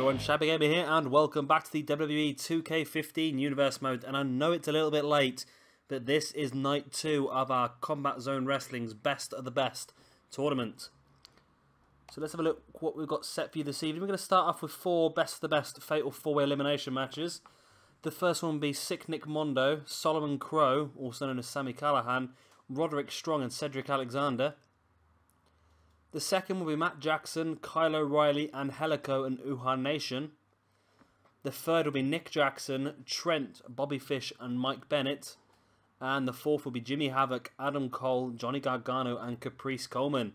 everyone, Shabby Gamer here, and welcome back to the WWE 2K15 Universe Mode. And I know it's a little bit late, but this is night 2 of our Combat Zone Wrestling's Best of the Best tournament. So let's have a look what we've got set for you this evening. We're going to start off with 4 Best of the Best Fatal 4-Way Elimination matches. The first one will be Sick Nick Mondo, Solomon Crowe, also known as Sami Callihan, Roderick Strong and Cedric Alexander. The second will be Matt Jackson, Kyle O'Reilly, Angelico and Uhaa Nation. The third will be Nick Jackson, Trent, Bobby Fish and Mike Bennett. And the fourth will be Jimmy Havoc, Adam Cole, Johnny Gargano and Caprice Coleman.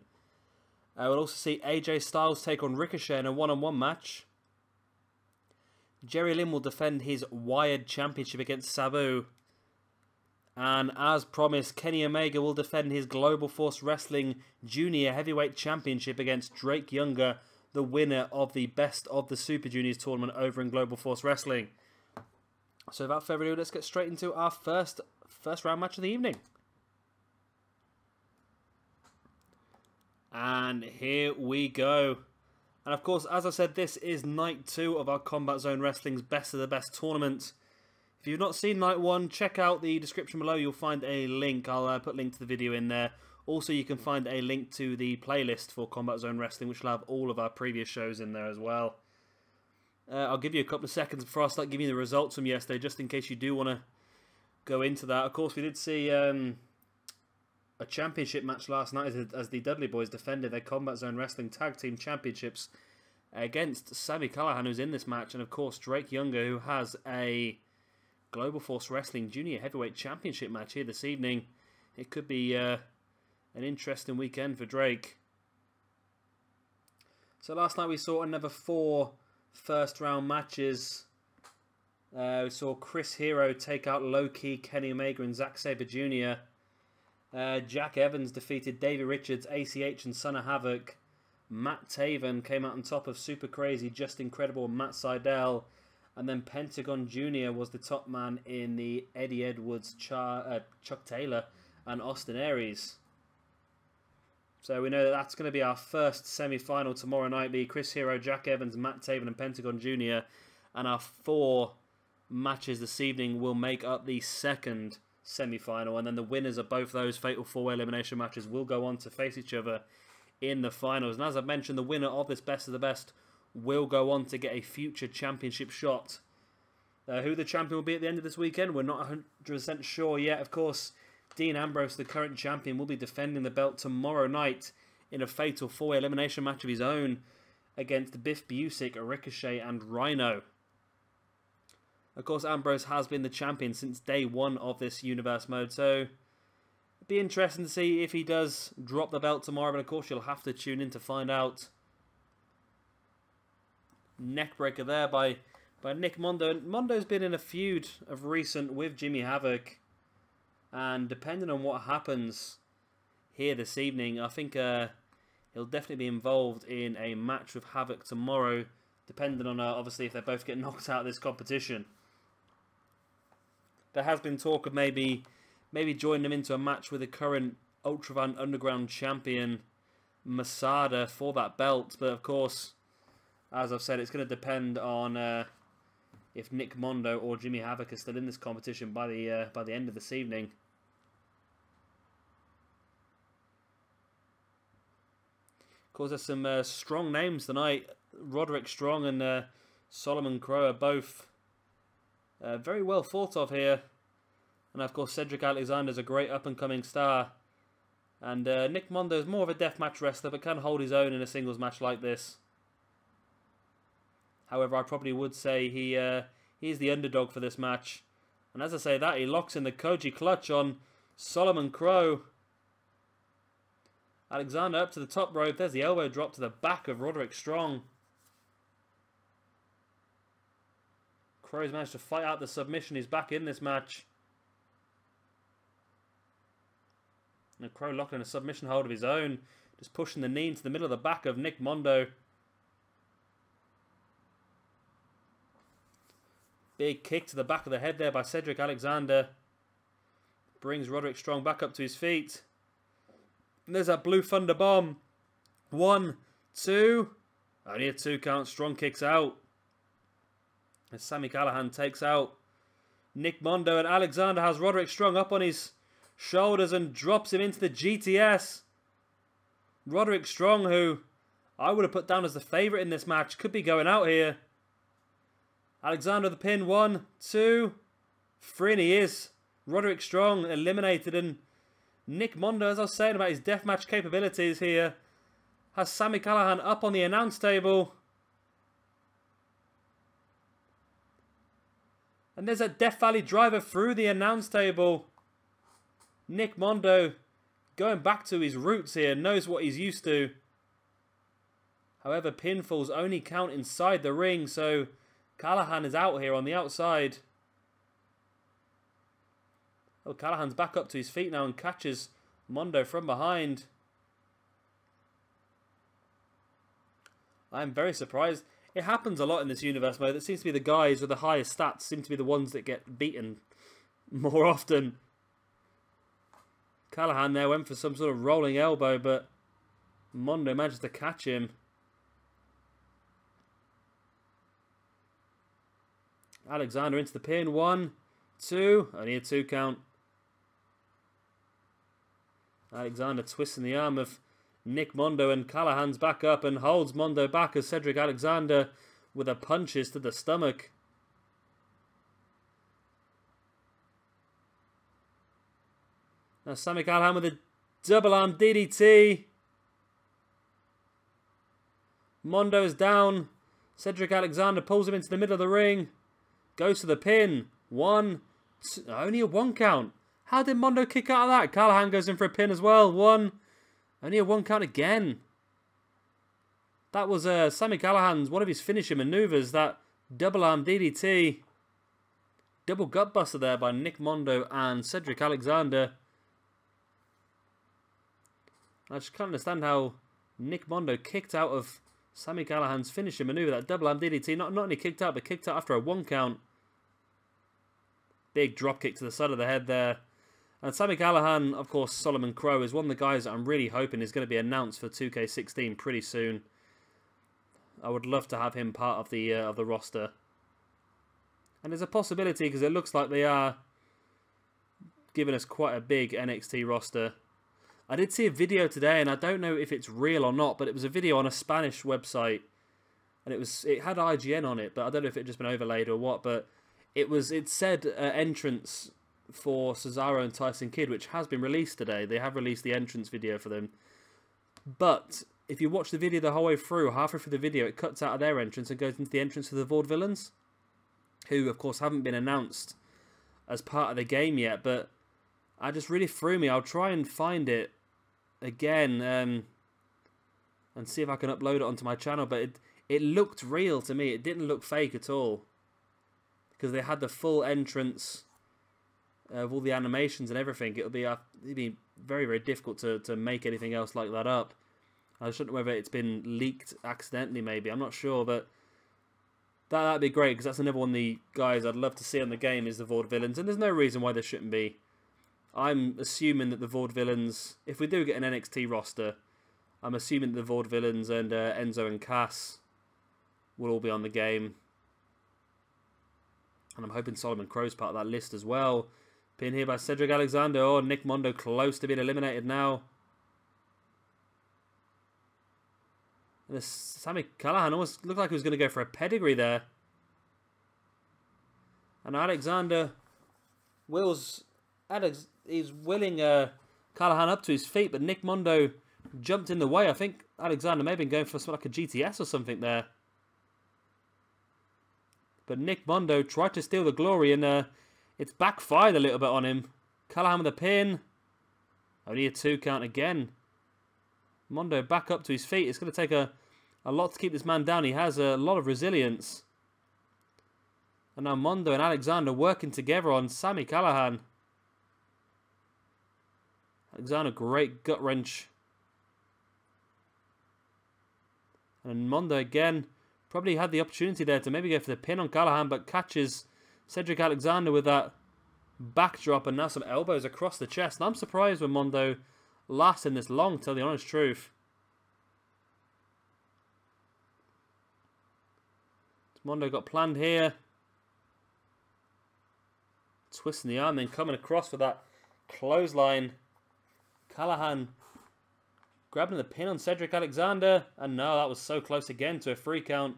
We'll also see AJ Styles take on Ricochet in a one-on-one match. Jerry Lynn will defend his Wired Championship against Sabu. And as promised, Kenny Omega will defend his Global Force Wrestling Jr Heavyweight Championship against Drake Younger, the winner of the Best of the Super Juniors tournament over in Global Force Wrestling. So without further ado, let's get straight into our first round match of the evening. And here we go. And of course, as I said, this is night 2 of our Combat Zone Wrestling's Best of the Best tournament. If you've not seen night 1, check out the description below. You'll find a link. I'll put a link to the video in there. Also, you can find a link to the playlist for Combat Zone Wrestling, which will have all of our previous shows in there as well. I'll give you a couple of seconds before I start giving you the results from yesterday, just in case you do want to go into that. Of course, we did see a championship match last night as the Dudley Boys defended their Combat Zone Wrestling Tag Team Championships against Sami Callihan, who's in this match, and of course Drake Younger, who has a Global Force Wrestling Junior Heavyweight Championship match here this evening. It could be an interesting weekend for Drake. So last night we saw another 4 first round matches. We saw Chris Hero take out Low-Key, Kenny Omega and Zack Sabre Jr. Jack Evans defeated Davey Richards, ACH and Son of Havoc. Matt Taven came out on top of Super Crazy, Just Incredible and Matt Sydal. And then Pentagon Jr. was the top man in the Eddie Edwards, Chuck Taylor and Austin Aries. So we know that that's going to be our first semi-final tomorrow night. Be Chris Hero, Jack Evans, Matt Taven and Pentagon Jr. And our 4 matches this evening will make up the second semi-final. And then the winners of both those Fatal 4-Way Elimination matches will go on to face each other in the finals. And as I've mentioned, the winner of this Best of the Best will go on to get a future championship shot. Who the champion will be at the end of this weekend, we're not 100% sure yet. Of course, Dean Ambrose, the current champion, will be defending the belt tomorrow night in a Fatal 4-Way Elimination match of his own against Biff Busick, Ricochet and Rhino. Of course, Ambrose has been the champion since day 1 of this universe mode, so it'd be interesting to see if he does drop the belt tomorrow, but of course you'll have to tune in to find out. Neckbreaker there by Nick Mondo. Mondo's been in a feud of recent with Jimmy Havoc, and depending on what happens here this evening, I think he'll definitely be involved in a match with Havoc tomorrow, depending on obviously if they both get knocked out of this competition. There has been talk of maybe joining him into a match with the current Ultravan Underground champion Masada for that belt, but of course, as I've said, it's going to depend on if Nick Mondo or Jimmy Havoc are still in this competition by the end of this evening. Of course, there's some strong names tonight. Roderick Strong and Solomon Crowe are both very well thought of here. And of course, Cedric Alexander is a great up-and-coming star. And Nick Mondo is more of a deathmatch wrestler, but can hold his own in a singles match like this. However, I probably would say he's the underdog for this match. And as I say that, he locks in the Koji clutch on Solomon Crowe. Alexander up to the top rope. There's the elbow drop to the back of Roderick Strong. Crowe's managed to fight out the submission. He's back in this match. And Crowe locking a submission hold of his own. Just pushing the knee into the middle of the back of Nick Mondo. Big kick to the back of the head there by Cedric Alexander. Brings Roderick Strong back up to his feet. And there's that Blue Thunder Bomb. 1, 2. Only a 2 count. Strong kicks out. As Sami Callihan takes out Nick Mondo, and Alexander has Roderick Strong up on his shoulders and drops him into the GTS. Roderick Strong, who I would have put down as the favourite in this match, could be going out here. Alexander the pin, 1, 2, 3, and he is. Roderick Strong eliminated, and Nick Mondo, as I was saying about his deathmatch capabilities here, has Sami Callihan up on the announce table. And there's a Death Valley driver through the announce table. Nick Mondo going back to his roots here, knows what he's used to. However, pinfalls only count inside the ring, so Callihan is out here on the outside. Oh, Callahan's back up to his feet now and catches Mondo from behind. I'm very surprised. It happens a lot in this universe mode. It seems to be the guys with the highest stats seem to be the ones that get beaten more often. Callihan there went for some sort of rolling elbow, but Mondo managed to catch him. Alexander into the pin. 1, 2. Only a 2 count. Alexander twisting the arm of Nick Mondo, and Callahan's back up and holds Mondo back as Cedric Alexander with a punches to the stomach. Now Sami Callihan with a double arm DDT. Mondo is down. Cedric Alexander pulls him into the middle of the ring. Goes to the pin. 1, 2, only a 1 count. How did Mondo kick out of that? Callihan goes in for a pin as well. 1. Only a 1 count again. That was Sami Callihan's, one of his finishing maneuvers, that double arm DDT. Double gutbuster there by Nick Mondo and Cedric Alexander. I just can't understand how Nick Mondo kicked out of Sami Callihan's finishing maneuver, that double arm DDT. Not only kicked out, but kicked out after a 1 count. Big drop kick to the side of the head there. And Sami Callihan, of course, Solomon Crowe, is one of the guys that I'm really hoping is going to be announced for 2K16 pretty soon. I would love to have him part of the roster. And there's a possibility, because it looks like they are giving us quite a big NXT roster. I did see a video today, and I don't know if it's real or not, but it was a video on a Spanish website. And it had IGN on it, but I don't know if it had just been overlaid or what, but it said entrance for Cesaro and Tyson Kidd, which has been released today. They have released the entrance video for them. But if you watch the video the whole way through, halfway through the video, it cuts out of their entrance and goes into the entrance of the Vaudevillains, who, of course, haven't been announced as part of the game yet. But I just really threw me. I'll try and find it again and see if I can upload it onto my channel. But it looked real to me. It didn't look fake at all, because they had the full entrance of all the animations and everything. It'd be very, very difficult to make anything else like that up. I just don't know whether it's been leaked accidentally, maybe. I'm not sure, but that'd be great, because that's another one of the guys I'd love to see on the game is the Vaudevillains, and there's no reason why there shouldn't be. I'm assuming that the Vaudevillains, if we do get an NXT roster, I'm assuming that the Vaudevillains and Enzo and Cass will all be on the game. And I'm hoping Solomon Crowe's part of that list as well. Pin here by Cedric Alexander. Oh, Nick Mondo close to being eliminated now. And Sami Callihan almost looked like he was going to go for a pedigree there. And Alexander he's willing Callihan up to his feet, but Nick Mondo jumped in the way. I think Alexander may have been going for something like a GTS or something there. But Nick Mondo tried to steal the glory, and it's backfired a little bit on him. Callihan with a pin. Only a 2 count again. Mondo back up to his feet. It's going to take a lot to keep this man down. He has a lot of resilience. And now Mondo and Alexander working together on Sami Callihan. Alexander, great gut wrench. And Mondo again. Probably had the opportunity there to maybe go for the pin on Callihan, but catches Cedric Alexander with that backdrop, and now some elbows across the chest. And I'm surprised when Mondo lasting this long, to tell the honest truth. Mondo got planned here. Twisting the arm, then coming across with that clothesline. Callihan grabbing the pin on Cedric Alexander. And no, that was so close again to a 3 count.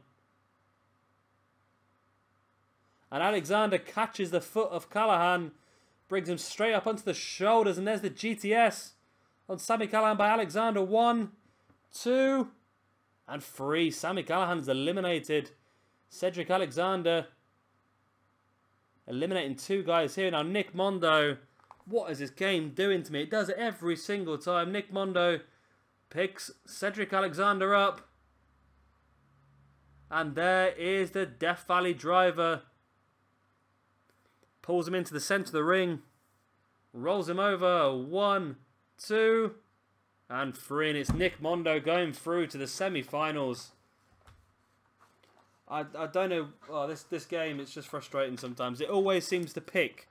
And Alexander catches the foot of Callihan. Brings him straight up onto the shoulders. And there's the GTS on Sami Callihan by Alexander. 1, 2, and 3. Sami Callihan's eliminated. Cedric Alexander eliminating 2 guys here. Now Nick Mondo, what is this game doing to me? It does it every single time. Nick Mondo picks Cedric Alexander up. And there is the Death Valley driver. Pulls him into the centre of the ring. Rolls him over. 1, 2, and 3. And it's Nick Mondo going through to the semi-finals. I don't know. Oh, this game, it's just frustrating sometimes. It always seems to pick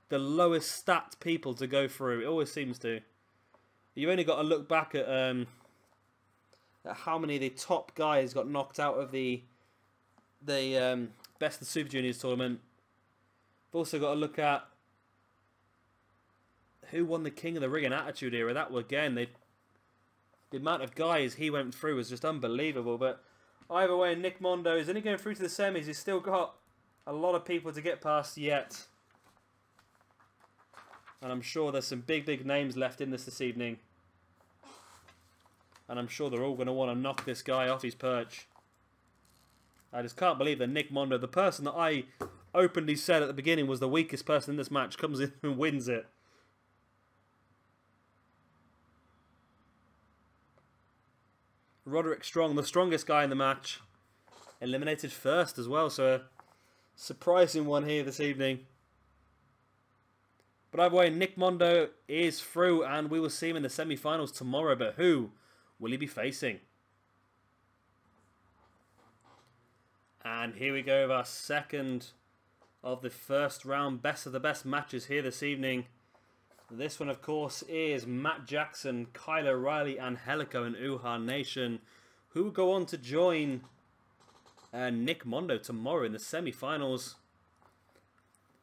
the lowest stat people to go through. It always seems to. You only got to look back at how many of the top guys got knocked out of the Best of Super Juniors tournament. You've also got to look at who won the King of the Ring and Attitude Era. That was, again, the amount of guys he went through was just unbelievable. But either way, Nick Mondo is only going through to the semis. He's still got a lot of people to get past yet. And I'm sure there's some big names left in this evening. And I'm sure they're all going to want to knock this guy off his perch. I just can't believe that Nick Mondo, the person that I openly said at the beginning was the weakest person in this match, comes in and wins it. Roderick Strong, the strongest guy in the match, eliminated first as well. So a surprising one here this evening. But either way, Nick Mondo is through and we will see him in the semi-finals tomorrow. But who will he be facing? And here we go with our second of the first round best of the best matches here this evening. This one, of course, is Matt Jackson, Kyle O'Reilly, Angelico, and Uhaa Nation, who will go on to join Nick Mondo tomorrow in the semi-finals.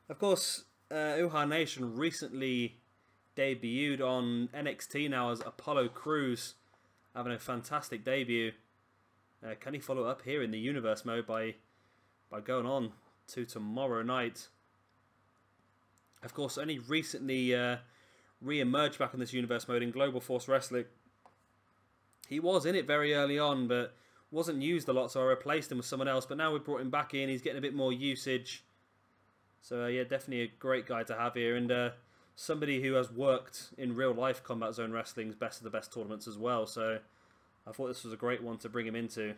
Of course, Uhaa Nation recently debuted on NXT now as Apollo Crews, having a fantastic debut. Can he follow up here in the Universe mode by going on to tomorrow night? Of course, only recently re-emerged back in this Universe mode in Global Force Wrestling. He was in it very early on, but wasn't used a lot, so I replaced him with someone else. But now we've brought him back in. He's getting a bit more usage. So, yeah, definitely a great guy to have here. And somebody who has worked in real-life Combat Zone Wrestling's Best of the Best tournaments as well. So I thought this was a great one to bring him into.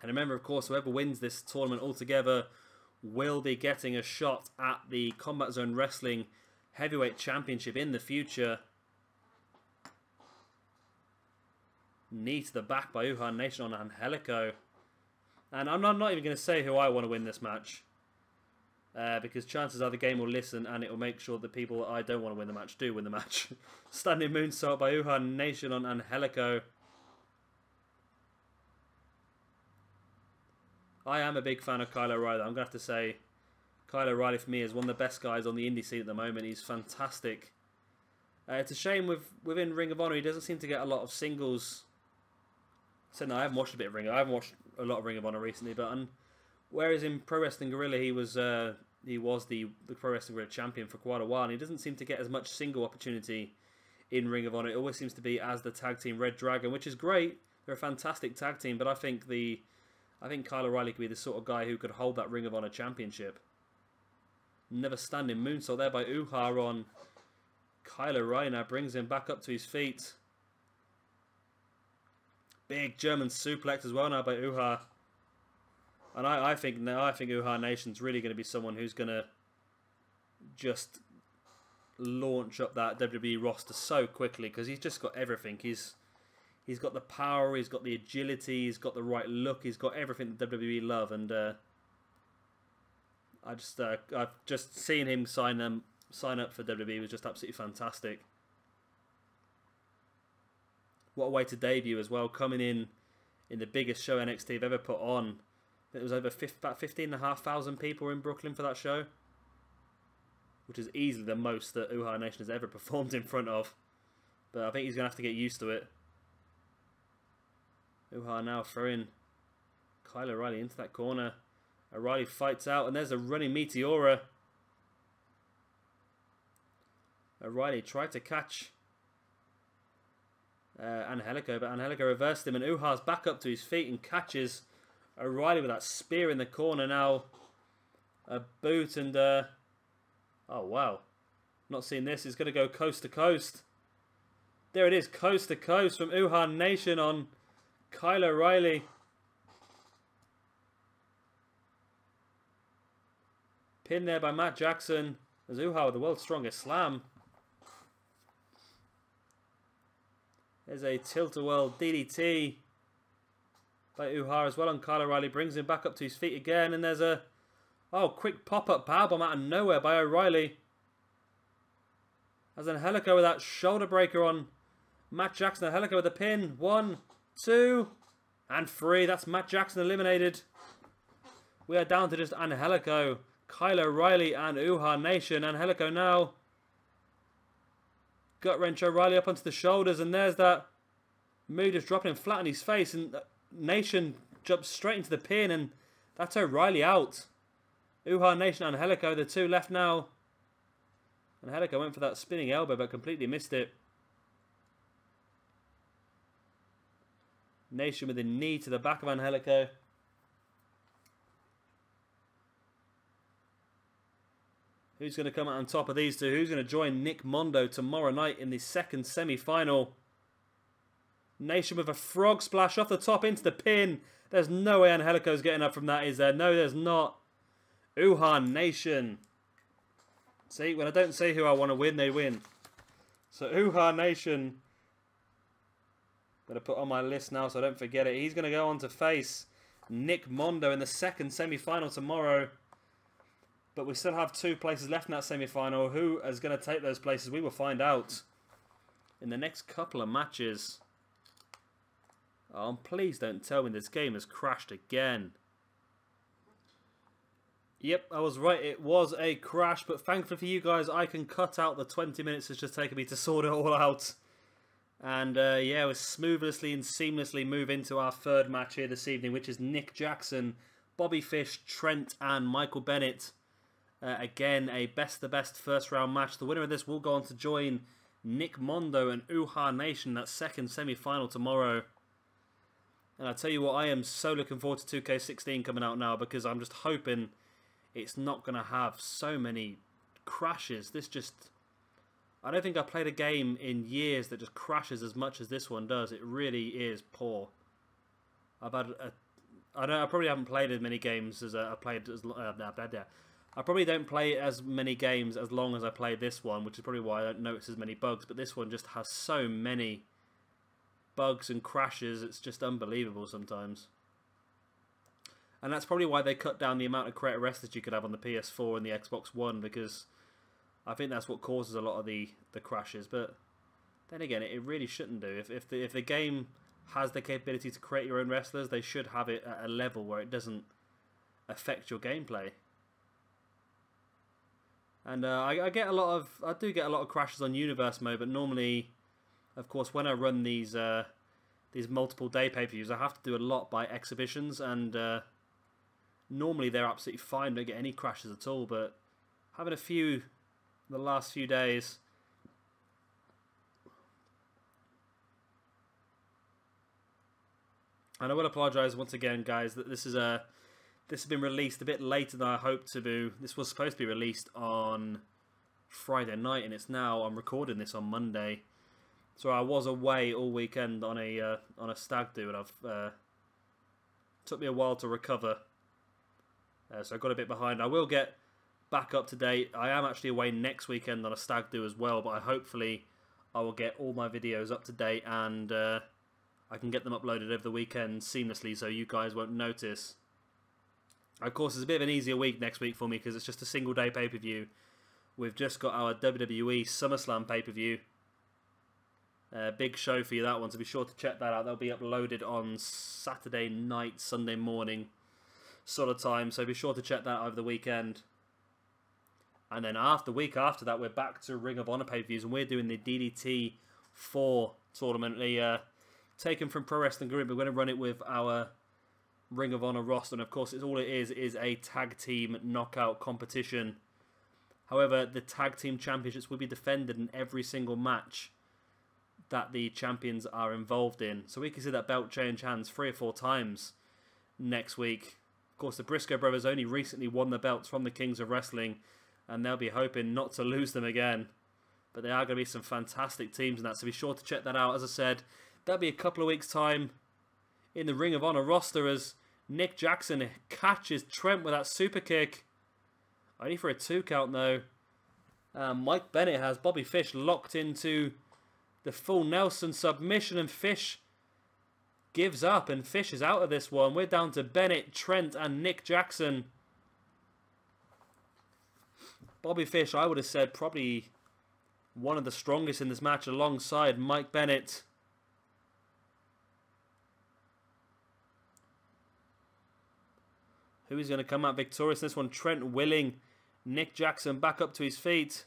And remember, of course, whoever wins this tournament altogether will be getting a shot at the Combat Zone Wrestling Heavyweight Championship in the future. Knee to the back by Uhaa Nation on Angelico. And I'm not even going to say who I want to win this match. Because chances are the game will listen and it will make sure that people that I don't want to win the match do win the match. Standing moonsault by Uhaa Nation on Angelico. I am a big fan of Kyle O'Reilly. I'm going to have to say, Kyle O'Reilly for me is one of the best guys on the indie scene at the moment. He's fantastic. It's a shame within Ring of Honor, he doesn't seem to get a lot of singles. So no, I haven't watched a bit of Ring of Honor. I haven't watched a lot of Ring of Honor recently. But whereas in Pro Wrestling Guerrilla, he was the Pro Wrestling Guerrilla champion for quite a while. And he doesn't seem to get as much single opportunity in Ring of Honor. It always seems to be as the tag team Red Dragon, which is great. They're a fantastic tag team. But I think Kyle O'Reilly could be the sort of guy who could hold that Ring of Honor championship. Never standing moonsault there by Uhaa on Kyle O'Reilly. Now brings him back up to his feet. Big German suplex as well now by Uhaa. And I think Uhaa Nation's really going to be someone who's going to just launch up that WWE roster so quickly because he's just got everything. He's got the power, he's got the agility, he's got the right look, he's got everything that WWE love, and I've just seen him sign up for WWE was just absolutely fantastic. What a way to debut as well, coming in the biggest show NXT have ever put on It was over about 15,500 people in Brooklyn for that show, which is easily the most that Uhaa Nation has ever performed in front of. But I think he's going to have to get used to it. Uhaa now throwing Kyle O'Reilly into that corner. O'Reilly fights out, and there's a running Meteora. O'Reilly tried to catch Angelico, but Angelico reversed him, and Uhaa's back up to his feet and catches O'Reilly with that spear in the corner now. A boot and... oh, wow. Not seeing this. It's going to go coast to coast. There it is, coast to coast from Uhaa Nation on Kyle O'Reilly. Pinned there by Matt Jackson. As Uhaa with the world's strongest slam. There's a tilt-a-whirl DDT by Uhaa as well on Kyle O'Reilly. Brings him back up to his feet again. And there's a quick pop-up powerbomb out of nowhere by O'Reilly. As Angelico with that shoulder breaker on Matt Jackson. Angelico with the pin. 1, 2, and 3. That's Matt Jackson eliminated. We are down to just Angelico, Kyle O'Reilly, and Uhaa Nation. Angelico now. Gut wrench O'Reilly up onto the shoulders, and there's that move just dropping him flat on his face, and Nation jumps straight into the pin, and that's O'Reilly out. Uhaa Nation and Angelico, the two left now. Angelico went for that spinning elbow, but completely missed it. Nation with a knee to the back of Angelico. Who's going to come out on top of these two? Who's going to join Nick Mondo tomorrow night in the second semi-final? Nation with a frog splash off the top into the pin. There's no way Angelico's getting up from that, is there? No, there's not. Uhaa Nation. See, when I don't say who I want to win, they win. So Uhaa Nation. Going to put on my list now so I don't forget it. He's going to go on to face Nick Mondo in the second semi-final tomorrow. But we still have 2 places left in that semi-final. Who is going to take those places? We will find out in the next couple of matches. Oh, please don't tell me this game has crashed again. Yep, I was right. It was a crash. But thankfully for you guys, I can cut out the 20 minutes it's just taken me to sort it all out. And yeah, we smoothly and seamlessly move into our third match here this evening, which is Nick Jackson, Bobby Fish, Trent, and Michael Bennett. Again, a best-of-the-best first-round match. The winner of this will go on to join Nick Mondo and Uhaa Nation, that second semi-final tomorrow. And I tell you what, I am so looking forward to 2K16 coming out now, because I'm just hoping it's not going to have so many crashes. This just... I don't think I've played a game in years that just crashes as much as this one does. It really is poor. I've had I probably haven't played as many games as I played as... I probably don't play as many games as long as I played this one, which is probably why I don't notice as many bugs. But this one just has so many bugs and crashes. It's just unbelievable sometimes. And that's probably why they cut down the amount of creator wrestlers you could have on the PS4 and the Xbox One, because I think that's what causes a lot of the crashes. But then again, it really shouldn't do. If the game has the capability to create your own wrestlers, they should have it at a level where it doesn't affect your gameplay. And I do get a lot of crashes on Universe mode, but normally, of course, when I run these multiple day pay-per-views, I have to do a lot by exhibitions, and normally they're absolutely fine, don't get any crashes at all. But having a few the last few days, and I will apologise once again, guys, that this has been released a bit later than I hoped to do. This was supposed to be released on Friday night, and I'm recording this on Monday. So I was away all weekend on a stag do, and I've took me a while to recover. So I got a bit behind. I will get back up to date. I am actually away next weekend on a stag do as well, but hopefully I will get all my videos up to date, and I can get them uploaded over the weekend seamlessly, so you guys won't notice. Of course, it's a bit of an easier week next week for me because it's just a single day pay-per-view. We've just got our WWE SummerSlam pay-per-view. Big show for you, that one, so be sure to check that out. That'll be uploaded on Saturday night, Sunday morning. sort of time. So be sure to check that out over the weekend. And then the week after that, we're back to Ring of Honor pay-per-views, and we're doing the DDT 4 tournament. Taken from Pro Wrestling Group. We're going to run it with our Ring of Honor roster, and of course, all it is a tag team knockout competition. However, the tag team championships will be defended in every single match that the champions are involved in. So we can see that belt change hands 3 or 4 times next week. Of course, the Briscoe brothers only recently won the belts from the Kings of Wrestling, and they'll be hoping not to lose them again. But they are going to be some fantastic teams in that, so be sure to check that out. As I said, that'll be a couple of weeks' time in the Ring of Honor roster as Nick Jackson catches Trent with that super kick. Only for a 2 count though. Mike Bennett has Bobby Fish locked into the full Nelson submission, and Fish gives up, and Fish is out of this one. We're down to Bennett, Trent, and Nick Jackson. Bobby Fish, I would have said, probably one of the strongest in this match alongside Mike Bennett. Who is going to come out victorious in this one? Trent willing Nick Jackson back up to his feet.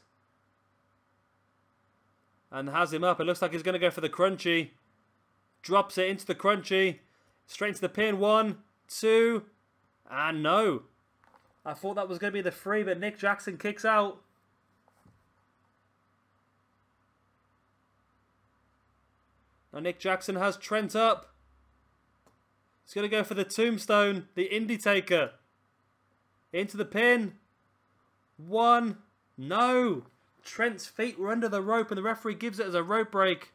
And has him up. It looks like he's going to go for the crunchy. Drops it into the crunchy. Straight into the pin. 1, 2. And no. I thought that was going to be the 3, but Nick Jackson kicks out. Now Nick Jackson has Trent up. He's going to go for the tombstone. The Indie Taker. Into the pin. 1. No. Trent's feet were under the rope, and the referee gives it as a rope break.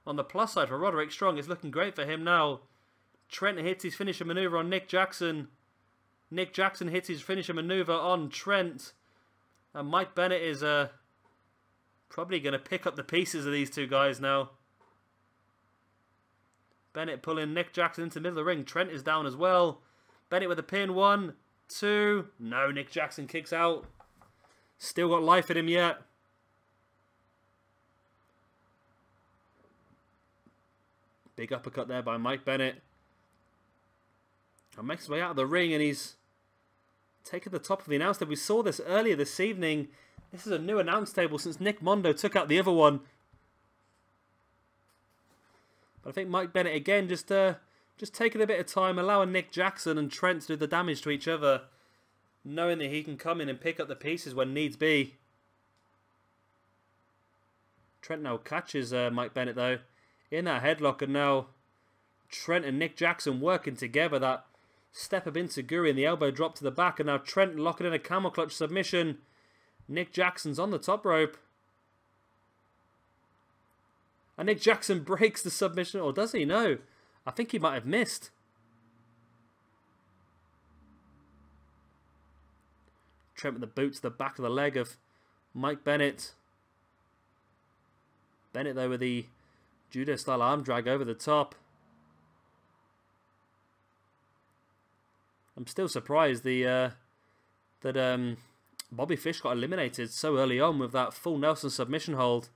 On the plus side for Roderick Strong, it's looking great for him now. Trent hits his finisher maneuver on Nick Jackson. Nick Jackson hits his finisher maneuver on Trent. And Mike Bennett is probably going to pick up the pieces of these two guys now. Bennett pulling Nick Jackson into the middle of the ring. Trent is down as well. Bennett with a pin. 1, 2. No, Nick Jackson kicks out. Still got life in him yet. Big uppercut there by Mike Bennett. And makes his way out of the ring, and he's taken the top of the announce table. We saw this earlier this evening. This is a new announce table since Nick Mondo took out the other one. But I think Mike Bennett again just taking a bit of time, allowing Nick Jackson and Trent to do the damage to each other, knowing that he can come in and pick up the pieces when needs be. Trent now catches Mike Bennett though in that headlock, and now Trent and Nick Jackson working together. That step up into Guri and the elbow drop to the back, and now Trent locking in a camel clutch submission. Nick Jackson's on the top rope. And Nick Jackson breaks the submission, or does he? No. I think he might have missed. Trent with the boot to the back of the leg of Mike Bennett. Bennett though with the judo style arm drag over the top. I'm still surprised that Bobby Fish got eliminated so early on with that full Nelson submission hold.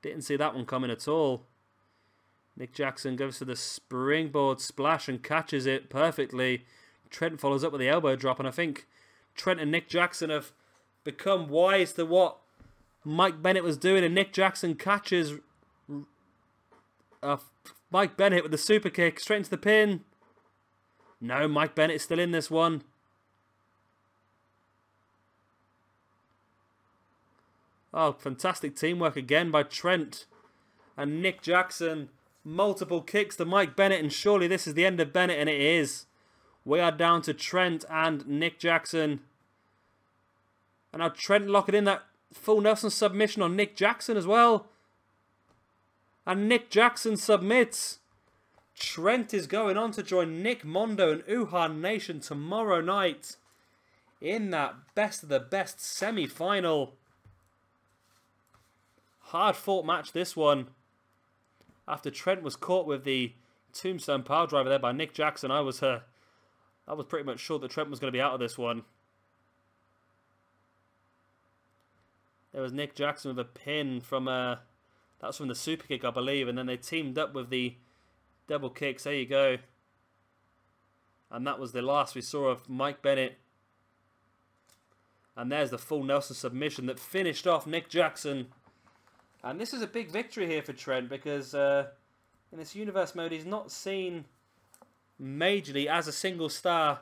Didn't see that one coming at all. Nick Jackson goes for the springboard splash and catches it perfectly. Trent follows up with the elbow drop, and I think Trent and Nick Jackson have become wise to what Mike Bennett was doing, and Nick Jackson catches Mike Bennett with the super kick straight into the pin. No, Mike Bennett is still in this one. Oh, fantastic teamwork again by Trent and Nick Jackson. Multiple kicks to Mike Bennett, and surely this is the end of Bennett, and it is. We are down to Trent and Nick Jackson. And now Trent locking in that full Nelson submission on Nick Jackson as well. And Nick Jackson submits. Trent is going on to join Nick Mondo and Uhaa Nation tomorrow night in that best of the best semi-final. Hard fought match this one. After Trent was caught with the tombstone pile driver there by Nick Jackson, I was pretty much sure that Trent was going to be out of this one. There was Nick Jackson with a pin from that was from the super kick, I believe, and then they teamed up with the Double kicks, there you go. And that was the last we saw of Mike Bennett. And there's the full Nelson submission that finished off Nick Jackson. And this is a big victory here for Trent because in this universe mode he's not seen majorly as a single star.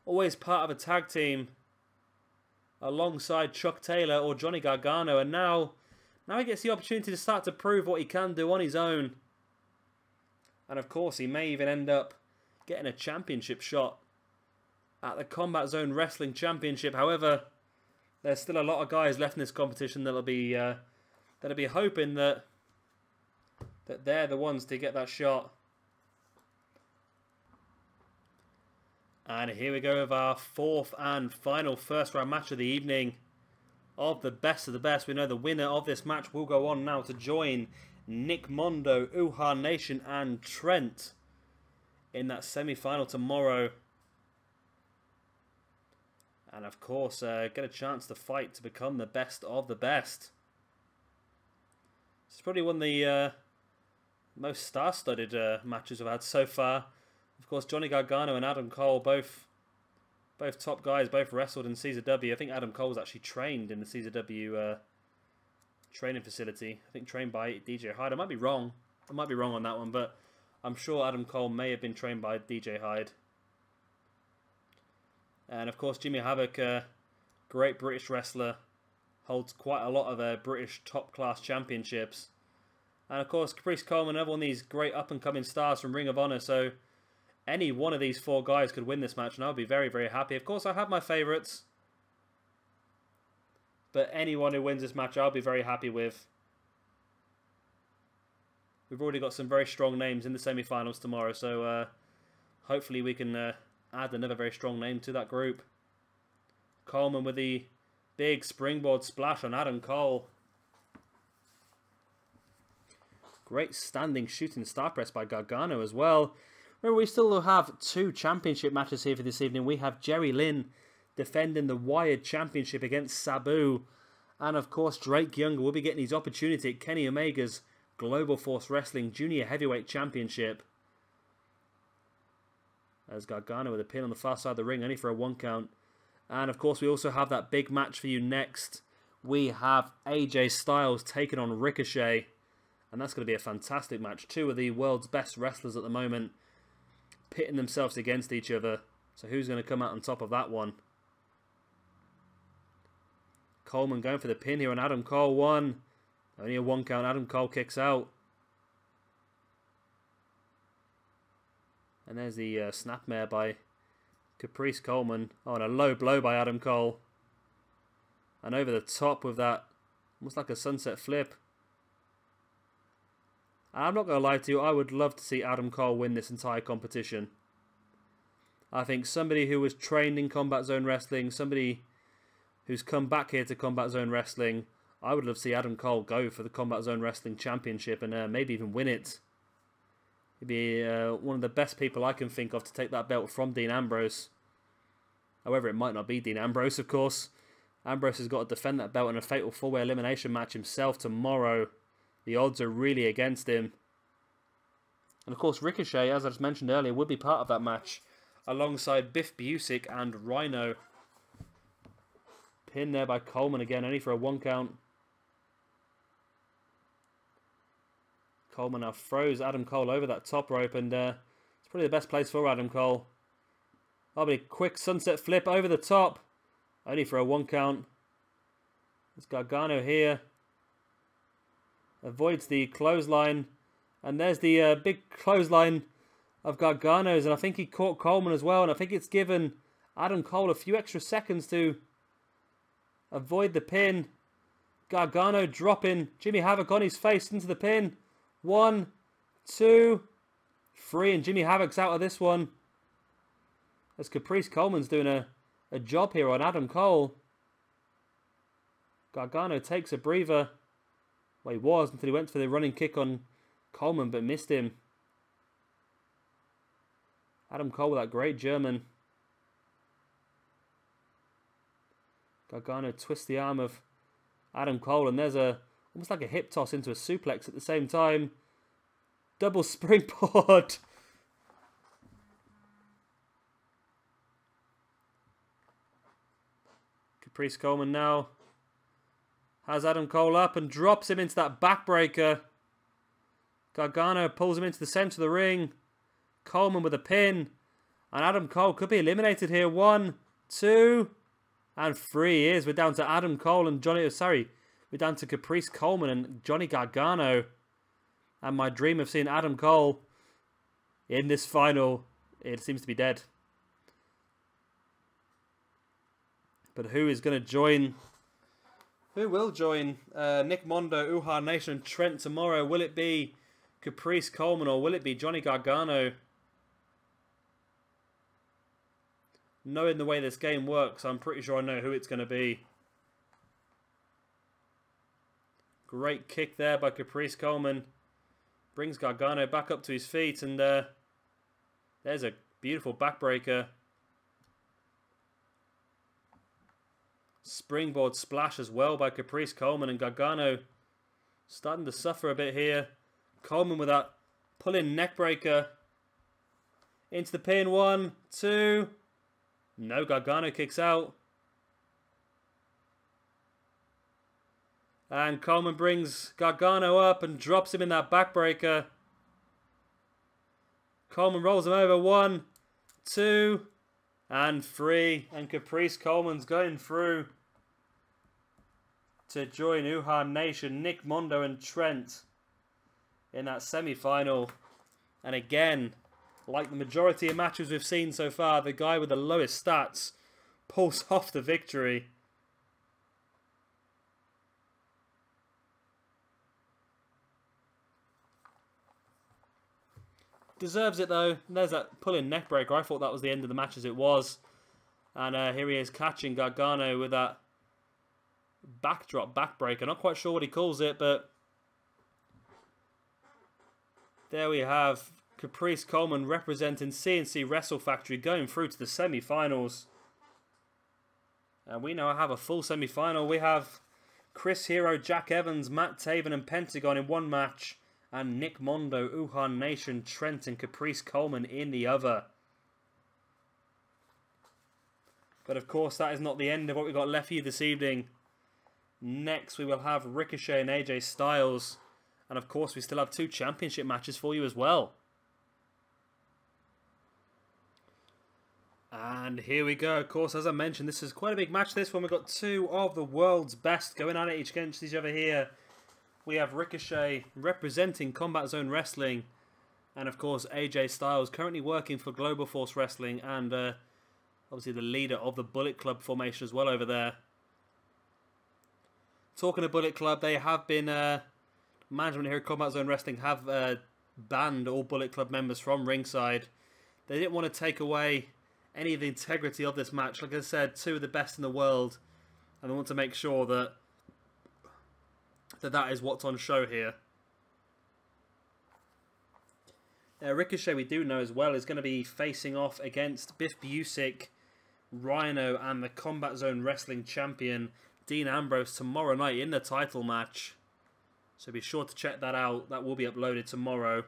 Always part of a tag team alongside Chuck Taylor or Johnny Gargano. And now he gets the opportunity to start to prove what he can do on his own. And of course he may even end up getting a championship shot at the Combat Zone Wrestling Championship. However, there's still a lot of guys left in this competition that'll be hoping that they're the ones to get that shot. And here we go with our fourth and final first round match of the evening. Of the best, we know the winner of this match will go on now to join Nick Mondo, Uhaa Nation and Trent in that semi-final tomorrow. And of course, get a chance to fight to become the best of the best. This is probably one of the most star-studded matches we've had so far. Of course, Johnny Gargano and Adam Cole, both top guys, both wrestled in CZW. I think Adam Cole was actually trained in the CZW training facility. I think trained by DJ Hyde. I might be wrong. I might be wrong on that one, but I'm sure Adam Cole may have been trained by DJ Hyde. And of course, Jimmy Havoc, great British wrestler, holds quite a lot of British top-class championships. And of course, Caprice, Coleman, another one of these great up-and-coming stars from Ring of Honor. So any one of these four guys could win this match, and I'll be very, very happy. Of course, I have my favourites. But anyone who wins this match, I'll be very happy with. We've already got some very strong names in the semi-finals tomorrow, so hopefully we can add another very strong name to that group. Coleman with the big springboard splash on Adam Cole. Great standing shooting star press by Gargano as well. Remember, we still have two championship matches here for this evening. We have Jerry Lynn defending the Wired Championship against Sabu. And of course, Drake Younger will be getting his opportunity at Kenny Omega's Global Force Wrestling Jr Heavyweight Championship. As Gargano with a pin on the far side of the ring, only for a 1 count. And of course, we also have that big match for you next. We have AJ Styles taking on Ricochet. And that's going to be a fantastic match. Two of the world's best wrestlers at the moment pitting themselves against each other. So who's going to come out on top of that one? Coleman going for the pin here on Adam Cole. One. Only a 1 count. Adam Cole kicks out. And there's the snapmare by Caprice Coleman. Oh, and a low blow by Adam Cole. And over the top with that, almost like a sunset flip. I'm not going to lie to you, I would love to see Adam Cole win this entire competition. I think somebody who was trained in Combat Zone Wrestling, somebody who's come back here to Combat Zone Wrestling, I would love to see Adam Cole go for the Combat Zone Wrestling Championship and maybe even win it. He'd be one of the best people I can think of to take that belt from Dean Ambrose. However, it might not be Dean Ambrose, of course. Ambrose has got to defend that belt in a fatal 4-way elimination match himself tomorrow. The odds are really against him. And of course, Ricochet, as I just mentioned earlier, would be part of that match alongside Biff Busick and Rhino. Pin there by Coleman again, only for a 1 count. Coleman now throws Adam Cole over that top rope, and it's probably the best place for Adam Cole. Oh, but a quick sunset flip over the top, only for a 1 count. It's Gargano here. Avoids the clothesline, and there's the big clothesline of Gargano's, and I think he caught Coleman as well, and I think it's given Adam Cole a few extra seconds to avoid the pin. Gargano dropping Jimmy Havoc on his face into the pin. 1, 2, 3, and Jimmy Havoc's out of this one. As Caprice Coleman's doing a job here on Adam Cole. Gargano takes a breather. Well, he was until he went for the running kick on Coleman, but missed him. Adam Cole with that great German. Gargano twists the arm of Adam Cole, and there's almost like a hip toss into a suplex at the same time. Double springboard. Caprice Coleman now has Adam Cole up and drops him into that backbreaker. Gargano pulls him into the center of the ring. Coleman with a pin. And Adam Cole could be eliminated here. 1, 2, and 3 he is. We're down to Adam Cole and Johnny... Sorry. We're down to Caprice Coleman and Johnny Gargano. And my dream of seeing Adam Cole in this final, it seems to be dead. But who is going to join... Who will join Nick Mondo, Uhaa Nation, and Trent tomorrow? Will it be Caprice Coleman or will it be Johnny Gargano? Knowing the way this game works, I'm pretty sure I know who it's going to be. Great kick there by Caprice Coleman. Brings Gargano back up to his feet, and there's a beautiful backbreaker. Springboard splash as well by Caprice Coleman, and Gargano starting to suffer a bit here. Coleman with that pull-in neckbreaker. Into the pin. 1, 2... No, Gargano kicks out. And Coleman brings Gargano up and drops him in that backbreaker. Coleman rolls him over. 1, 2, and 3. And Caprice Coleman's going through to join Uhaa Nation, Nick Mondo and Trent in that semi-final. And again, like the majority of matches we've seen so far, the guy with the lowest stats pulls off the victory. Deserves it though. There's that pull-in neckbreaker. I thought that was the end of the match as it was. And here he is catching Gargano with that backdrop backbreaker. Not quite sure what he calls it, but there we have Caprice Coleman representing CNC Wrestle Factory going through to the semi-finals. And we now have a full semi-final. We have Chris Hero, Jack Evans, Matt Taven and Pentagon in one match. And Nick Mondo, Uhaa Nation, Trent and Caprice Coleman in the other. But of course that is not the end of what we've got left for you this evening. Next we will have Ricochet and AJ Styles. And of course we still have 2 championship matches for you as well. And here we go. Of course, as I mentioned, this is quite a big match. This one, we've got 2 of the world's best going at it each against each other here. We have Ricochet representing Combat Zone Wrestling. And of course, AJ Styles currently working for Global Force Wrestling. And obviously the leader of the Bullet Club formation as well over there. Talking of Bullet Club, they have been... management here at Combat Zone Wrestling have banned all Bullet Club members from ringside. They didn't want to take away any of the integrity of this match. Like I said, 2 of the best in the world, and they want to make sure that that is what's on show here. Ricochet, we do know as well, is going to be facing off against Biff Busick, Rhino, and the Combat Zone Wrestling champion Dean Ambrose tomorrow night in the title match. So be sure to check that out. That will be uploaded tomorrow.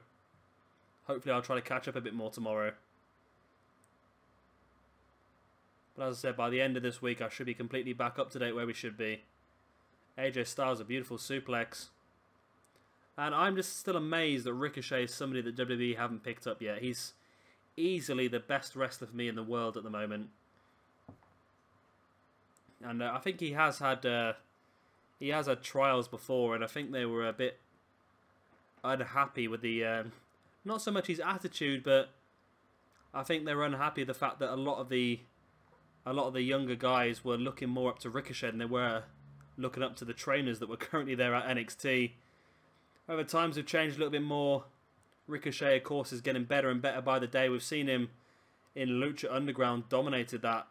Hopefully I'll try to catch up a bit more tomorrow. But as I said, by the end of this week, I should be completely back up to date where we should be. AJ Styles, a beautiful suplex. And I'm just still amazed that Ricochet is somebody that WWE haven't picked up yet. He's easily the best wrestler for me in the world at the moment. And I think he has had trials before, and I think they were a bit unhappy with the not so much his attitude, but I think they were unhappy with the fact that a lot of the younger guys were looking more up to Ricochet than they were looking up to the trainers that were currently there at NXT. However, times have changed a little bit more. Ricochet, of course, is getting better and better by the day. We've seen him in Lucha Underground dominated that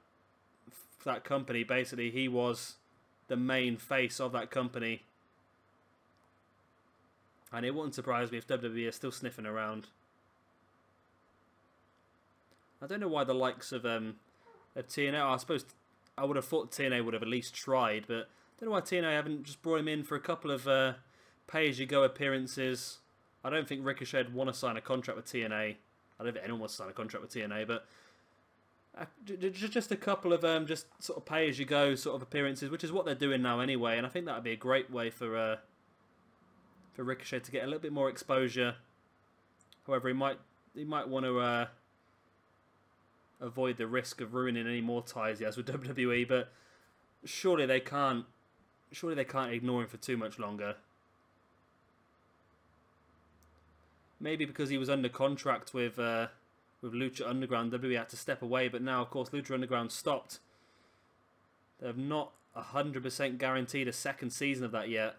company. Basically, he was the main face of that company. And it wouldn't surprise me if WWE are still sniffing around. I don't know why the likes of TNA, I suppose I would have thought TNA would have at least tried, but I don't know why TNA haven't just brought him in for a couple of pay-as-you-go appearances I don't think Ricochet would want to sign a contract with TNA. I don't think anyone wants to sign a contract with TNA, but just a couple of just sort of pay-as-you-go sort of appearances, which is what they're doing now anyway. And I think that would be a great way for Ricochet to get a little bit more exposure. However, he might want to avoid the risk of ruining any more ties he has with WWE. But surely they can't ignore him for too much longer. Maybe because he was under contract with Lucha Underground, WWE had to step away. But now, of course, Lucha Underground stopped. They have not 100% guaranteed a second season of that yet.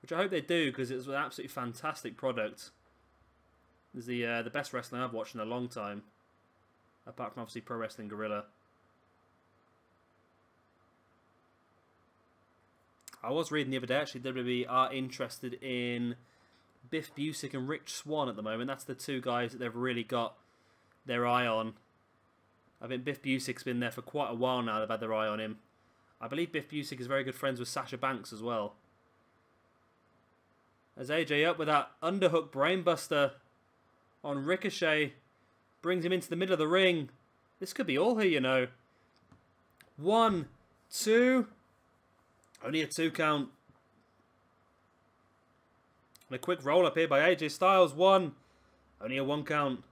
Which I hope they do, because it was an absolutely fantastic product. It's the best wrestling I've watched in a long time. Apart from, obviously, Pro Wrestling Guerrilla. I was reading the other day, actually, WWE are interested in Biff Busick and Rich Swann at the moment. That's the two guys that they've really got their eye on. I think Biff Busick's been there for quite a while now. They've had their eye on him. I believe Biff Busick is very good friends with Sasha Banks as well. As AJ up with that underhook brainbuster on Ricochet. Brings him into the middle of the ring. This could be all here, you know. 1, 2. Only a 2 count. And a quick roll up here by AJ Styles. 1. Only a 1 count.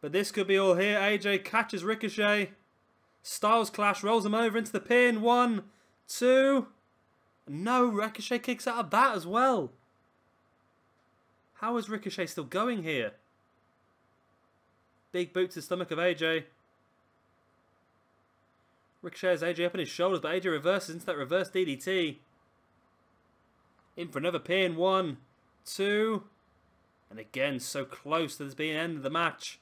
But this could be all here. AJ catches Ricochet. Styles clash. Rolls him over into the pin. 1, 2. No, Ricochet kicks out of that as well. How is Ricochet still going here? Big boot to the stomach of AJ. Ricochet has AJ up on his shoulders, but AJ reverses into that reverse DDT. In for another pin. 1, 2. And again, so close to this being the end of the match.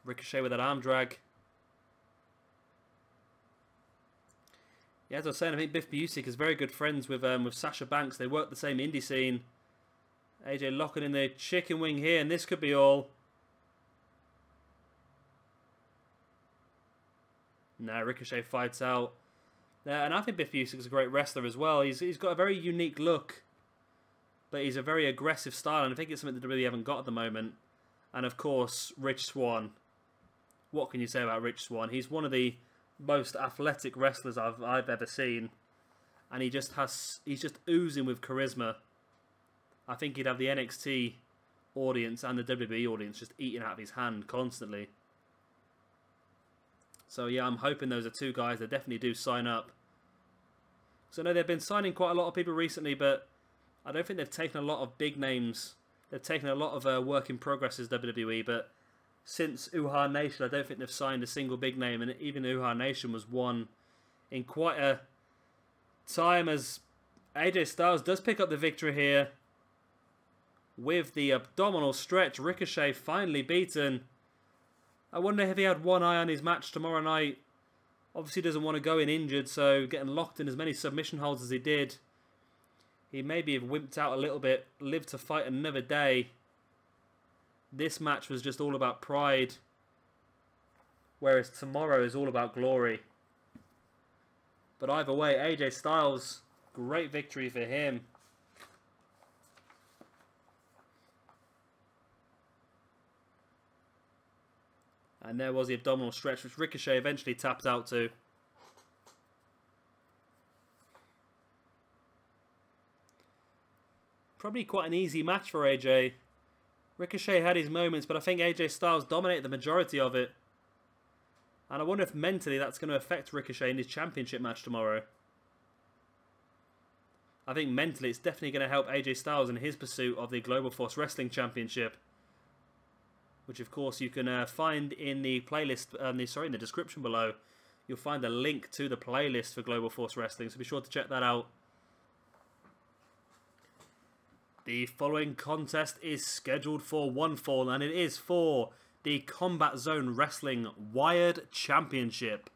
Ricochet with that arm drag. Yeah, as I was saying, I think Biff Busick is very good friends with Sasha Banks. They work the same indie scene. AJ locking in the chicken wing here, and this could be all. No, Ricochet fights out. And I think Biff Busick is a great wrestler as well. He's got a very unique look, but he's a very aggressive style, and I think it's something that we really haven't got at the moment. And of course, Rich Swann. What can you say about Rich Swann? He's one of the most athletic wrestlers I've ever seen, and he's just oozing with charisma. I think he'd have the NXT audience and the WWE audience just eating out of his hand constantly. So yeah, I'm hoping those are two guys that definitely do sign up. So I know they've been signing quite a lot of people recently, but I don't think they've taken a lot of big names. They've taken a lot of work in progress as WWE, but since Uhaa Nation, I don't think they've signed a single big name, and even Uhaa Nation was won in quite a time, as AJ Styles does pick up the victory here with the abdominal stretch. Ricochet finally beaten. I wonder if he had one eye on his match tomorrow night. Obviously doesn't want to go in injured, so getting locked in as many submission holds as he did, he maybe have wimped out a little bit, lived to fight another day. This match was just all about pride, whereas tomorrow is all about glory. But either way, AJ Styles, great victory for him. And there was the abdominal stretch, which Ricochet eventually tapped out to. Probably quite an easy match for AJ. Ricochet had his moments, but I think AJ Styles dominated the majority of it. And I wonder if mentally that's going to affect Ricochet in his championship match tomorrow. I think mentally it's definitely going to help AJ Styles in his pursuit of the Global Force Wrestling Championship. Which of course you can find in the playlist, in the description below. You'll find a link to the playlist for Global Force Wrestling, so be sure to check that out. The following contest is scheduled for one fall, and it is for the Combat Zone Wrestling Wired Championship.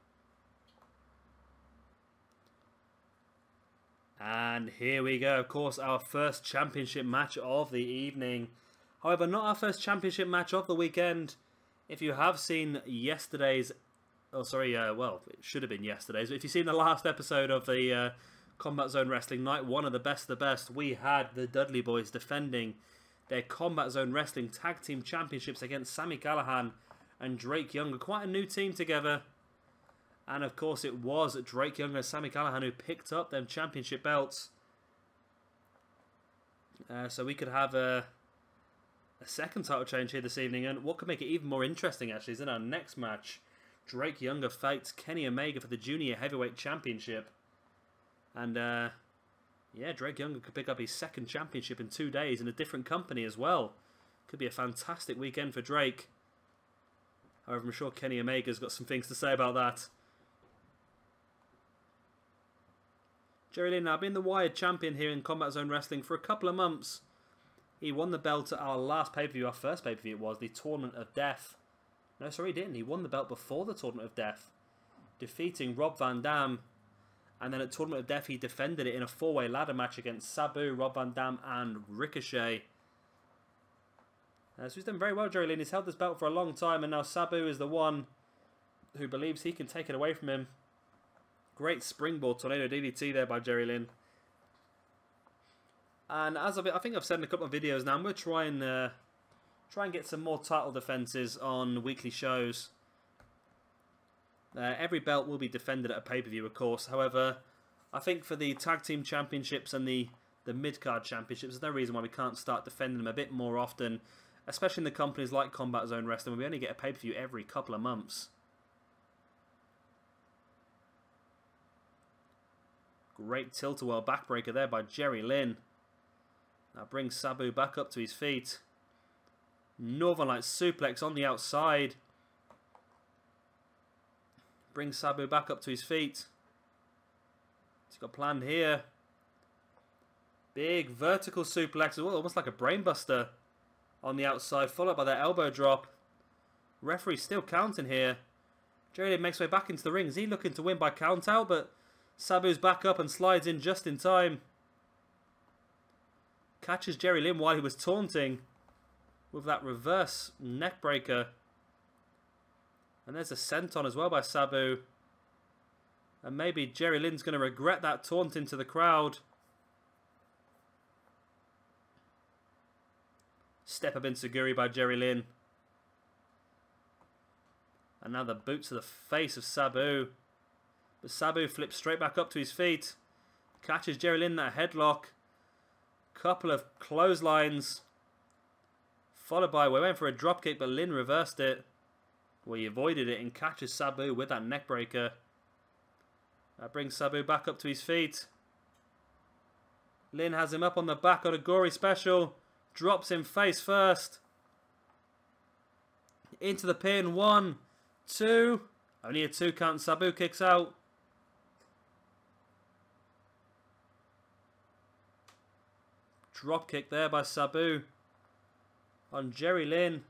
And here we go, of course, our first championship match of the evening. However, not our first championship match of the weekend. If you have seen yesterday's Oh, sorry, well, it should have been yesterday's. But if you've seen the last episode of the Combat Zone Wrestling Night 1 of the best, we had the Dudley Boys defending their Combat Zone Wrestling Tag Team Championships against Sami Callihan and Drake Younger. Quite a new team together. And of course it was Drake Younger and Sami Callihan who picked up them championship belts. So we could have a second title change here this evening. And what could make it even more interesting actually is in our next match, Drake Younger fights Kenny Omega for the Junior Heavyweight Championship. And yeah, Drake Younger could pick up his second championship in 2 days in a different company as well. Could be a fantastic weekend for Drake. However, I'm sure Kenny Omega's got some things to say about that. Jerry Lynn now being the Wired Champion here in Combat Zone Wrestling for a couple of months. He won the belt at our last pay-per-view, our first pay-per-view it was, the Tournament of Death. No, sorry, he didn't. He won the belt before the Tournament of Death, defeating Rob Van Dam. And then at Tournament of Death, he defended it in a 4-way ladder match against Sabu, Rob Van Dam, and Ricochet. So he's done very well, Jerry Lynn. He's held this belt for a long time, and now Sabu is the one who believes he can take it away from him. Great springboard tornado DDT there by Jerry Lynn. And as I think I've said in a couple of videos now, I'm going to try and get some more title defenses on weekly shows. Every belt will be defended at a pay-per-view, of course. However, I think for the Tag Team Championships and the Mid-Card Championships, there's no reason why we can't start defending them a bit more often, especially in the companies like Combat Zone Wrestling, where we only get a pay-per-view every couple of months. Great tilt-a-whirl backbreaker there by Jerry Lynn. Now brings Sabu back up to his feet. Northern Light suplex on the outside. Brings Sabu back up to his feet. He's got planned here. Big vertical suplex, almost like a brainbuster on the outside, followed by that elbow drop. Referee still counting here. Jerry Lynn makes way back into the ring. Is he looking to win by count out? But Sabu's back up and slides in just in time. Catches Jerry Lynn while he was taunting with that reverse neck breaker. And there's a senton as well by Sabu. And maybe Jerry Lynn's going to regret that taunt into the crowd. Step up enziguri by Jerry Lynn. And now the boot to the face of Sabu. But Sabu flips straight back up to his feet. Catches Jerry Lynn in that headlock. Couple of clotheslines. Followed by, we went for a dropkick, but Lynn reversed it. Well, he avoided it and catches Sabu with that neck breaker. That brings Sabu back up to his feet. Lynn has him up on the back on a gory special. Drops him face first. Into the pin. 1, 2. Only a 2 count. Sabu kicks out. Drop kick there by Sabu on Jerry Lynn.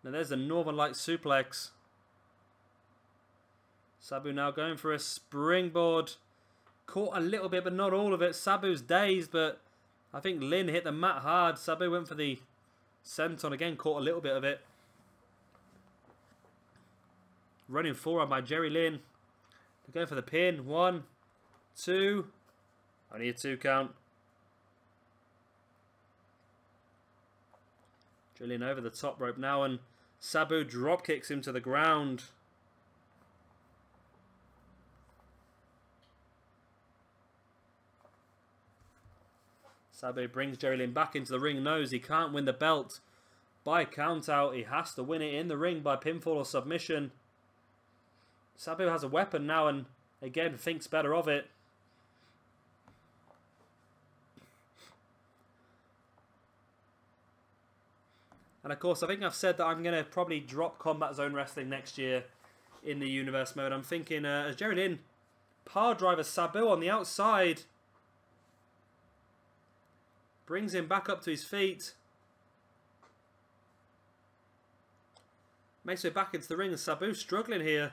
Now there's a Northern Light suplex. Sabu now going for a springboard. Caught a little bit, but not all of it. Sabu's dazed, but I think Lynn hit the mat hard. Sabu went for the senton again, caught a little bit of it. Running forearm by Jerry Lynn. They're going for the pin. 1, 2. Only a 2 count. Jerry Lynn over the top rope now, and Sabu drop kicks him to the ground. Sabu brings Jerry Lynn back into the ring. Knows he can't win the belt by count out. He has to win it in the ring by pinfall or submission. Sabu has a weapon now and again thinks better of it. And of course, I think I've said that I'm going to probably drop Combat Zone Wrestling next year in the Universe mode. I'm thinking as Jerry Lynn power driver Sabu on the outside. Brings him back up to his feet. Makes it back into the ring, and Sabu struggling here.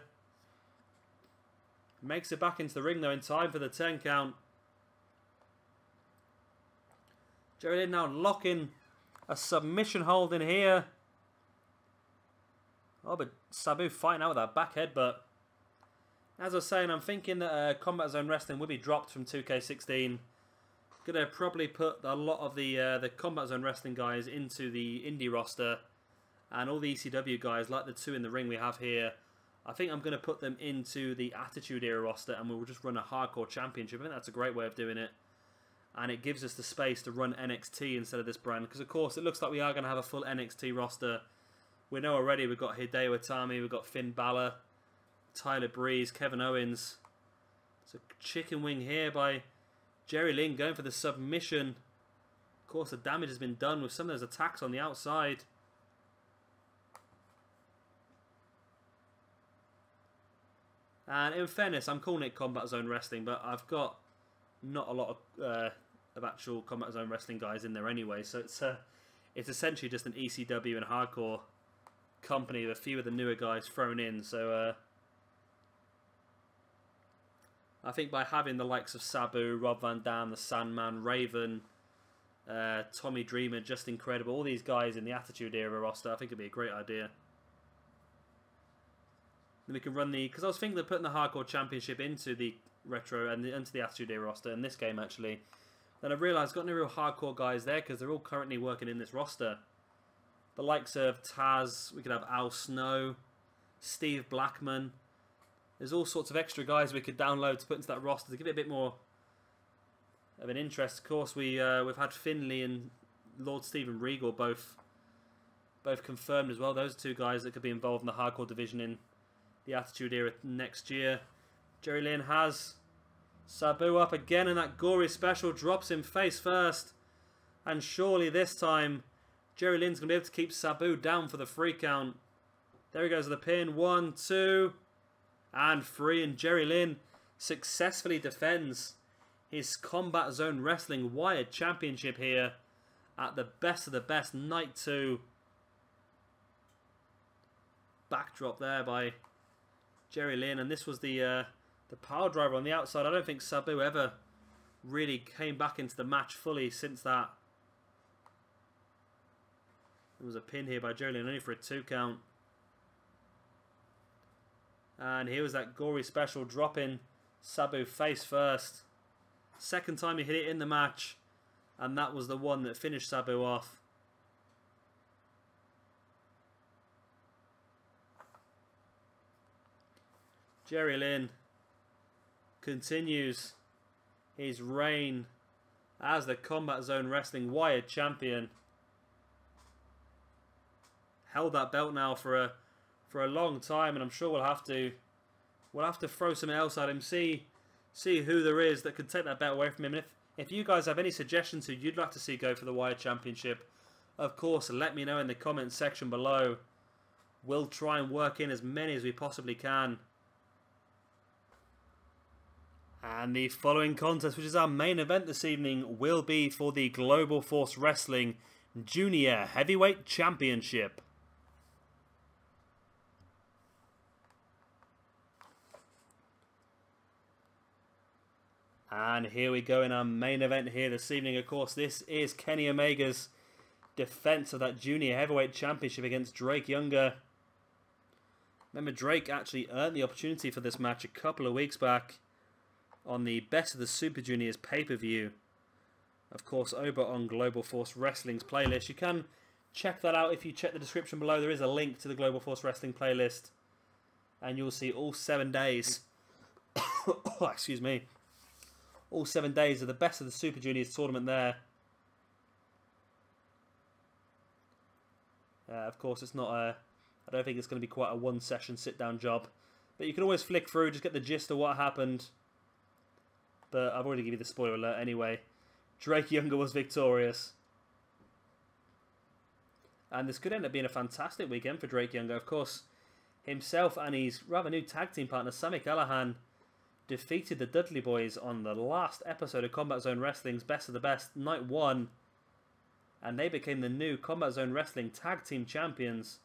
Makes it back into the ring though in time for the 10 count. Jerry Lynn now locking a submission hold in here. Oh, but Sabu fighting out with that back headbutt. As I was saying, I'm thinking that Combat Zone Wrestling will be dropped from 2K16. Gonna probably put a lot of the Combat Zone Wrestling guys into the indie roster, and all the ECW guys, like the two in the ring we have here, I think I'm gonna put them into the Attitude Era roster, and we'll just run a Hardcore Championship. I think that's a great way of doing it, and it gives us the space to run NXT instead of this brand, because of course it looks like we are gonna have a full NXT roster. We know already we've got Hideo Itami, we've got Finn Balor, Tyler Breeze, Kevin Owens. It's a chicken wing here by Jerry Lynn going for the submission. Of course, the damage has been done with some of those attacks on the outside. And in fairness, I'm calling it Combat Zone Wrestling, but I've got not a lot of actual Combat Zone Wrestling guys in there anyway. So it's essentially just an ECW and Hardcore company with a few of the newer guys thrown in. So I think by having the likes of Sabu, Rob Van Dam, the Sandman, Raven, Tommy Dreamer, Just Incredible, all these guys in the Attitude Era roster, I think it'd be a great idea. Then we can run the, because I was thinking of putting the Hardcore Championship into the Retro and into the Attitude Era roster in this game actually. Then I realised I've got no real hardcore guys there because they're all currently working in this roster. The likes of Taz, we could have Al Snow, Steve Blackman. There's all sorts of extra guys we could download to put into that roster to give it a bit more of an interest. Of course, we've had Finley and Lord Steven Regal both confirmed as well. Those are two guys that could be involved in the Hardcore division in the Attitude Era next year. Jerry Lynn has Sabu up again, and that gory special drops him face first. And surely this time, Jerry Lynn's going to be able to keep Sabu down for the 3 count. There he goes with the pin. 1, 2, and 3. And Jerry Lynn successfully defends his Combat Zone Wrestling Wired Championship here at the best of the best. Night 2. Backdrop there by Jerry Lynn. And this was the power driver on the outside. I don't think Sabu ever really came back into the match fully since that. There was a pin here by Jerry Lynn, only for a 2 count. And here was that gory special dropping Sabu face first. Second time he hit it in the match. And that was the one that finished Sabu off. Jerry Lynn continues his reign as the Combat Zone Wrestling Wired Champion. Held that belt now for a long time, and I'm sure we'll have to throw something else at him. See who there is that could take that belt away from him. And if you guys have any suggestions who you'd like to see go for the Wired Championship, of course, let me know in the comments section below. We'll try and work in as many as we possibly can. And the following contest, which is our main event this evening, will be for the Global Force Wrestling Junior Heavyweight Championship. And here we go in our main event here this evening. Of course, this is Kenny Omega's defense of that Junior Heavyweight Championship against Drake Younger. Remember, Drake actually earned the opportunity for this match a couple of weeks back on the Best of the Super Juniors pay-per-view. Of course, over on Global Force Wrestling's playlist. You can check that out if you check the description below. There is a link to the Global Force Wrestling playlist. And you'll see all 7 days. Oh, excuse me. All 7 days of the Best of the Super Juniors tournament there. Of course, it's not a... I don't think it's going to be quite a one-session sit-down job. But you can always flick through, just get the gist of what happened. But I've already given you the spoiler alert anyway. Drake Younger was victorious. And this could end up being a fantastic weekend for Drake Younger. Of course, himself and his rather new tag team partner, Sami Callihan, defeated the Dudley Boys on the last episode of Combat Zone Wrestling's Best of the Best, Night 1. And they became the new Combat Zone Wrestling Tag Team Champions.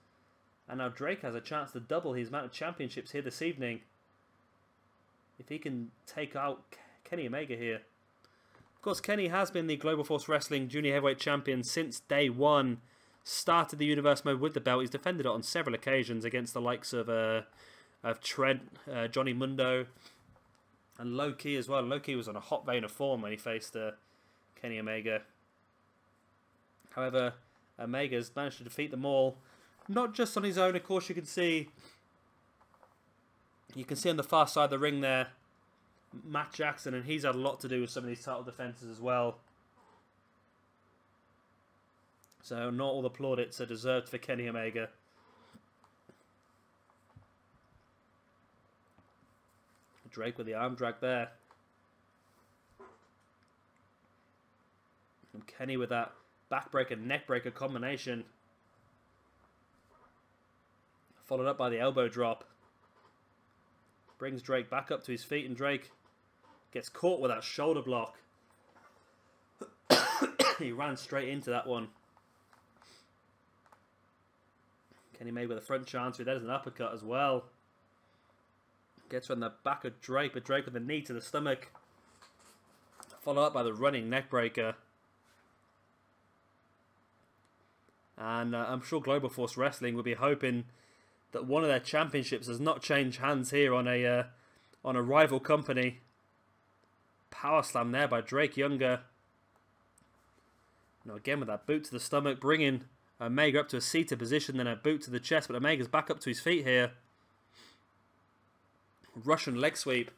And now Drake has a chance to double his amount of championships here this evening. If he can take out Kenny Omega here. Of course, Kenny has been the Global Force Wrestling Junior Heavyweight Champion since day 1. started the Universe mode with the belt. He's defended it on several occasions against the likes of Trent, Johnny Mondo, and Low Ki as well. Low Ki was on a hot vein of form when he faced Kenny Omega. However, Omega's managed to defeat them all, not just on his own. Of course, you can see on the far side of the ring there, Matt Jackson, and he's had a lot to do with some of these title defenses as well. So not all the plaudits are deserved for Kenny Omega. Drake with the arm drag there. And Kenny with that backbreaker, neckbreaker combination. Followed up by the elbow drop. Brings Drake back up to his feet, and Drake gets caught with that shoulder block. He ran straight into that one. Kenny made with a front chancery. There's an uppercut as well. Gets on the back of Drake, but Drake with a knee to the stomach. Followed up by the running neckbreaker. And I'm sure Global Force Wrestling will be hoping that one of their championships does not change hands here on a rival company. Power slam there by Drake Younger. Now again with that boot to the stomach, bringing Omega up to a seated position, then a boot to the chest, but Omega's back up to his feet here. Russian leg sweep.